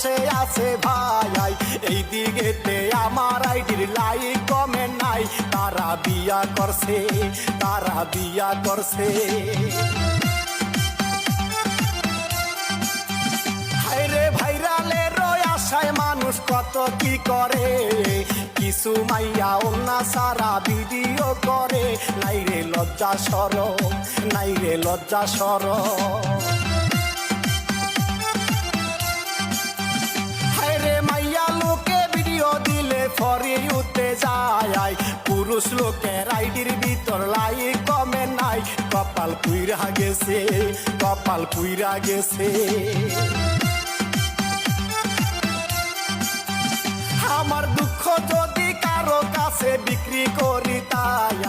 বসে আছে ভাই, এই দিকেতে আমার আইডির লাইক কমে নাই। তারা বিয়া করছে, তারা বিয়া করছে। হায়রে ভাইরালের আশায় মানুষ কত কি করে, কিছু মাইয়া অন্যা সারা ভিডিও করে। নাই রে লজ্জা শরম, নাই রে লজ্জা শরম। হায়রে মাইয়া লোকে ভিডিও দিলে ফরি উঠতে যায়, পুরুষ লোকের আইডির ভিতর লাইক কমে নাই। কপাল পুইরা গেছে, কপাল পুইরা গেছে। আমার দুঃখ যদি কারো কাছে বিক্রি করি তাই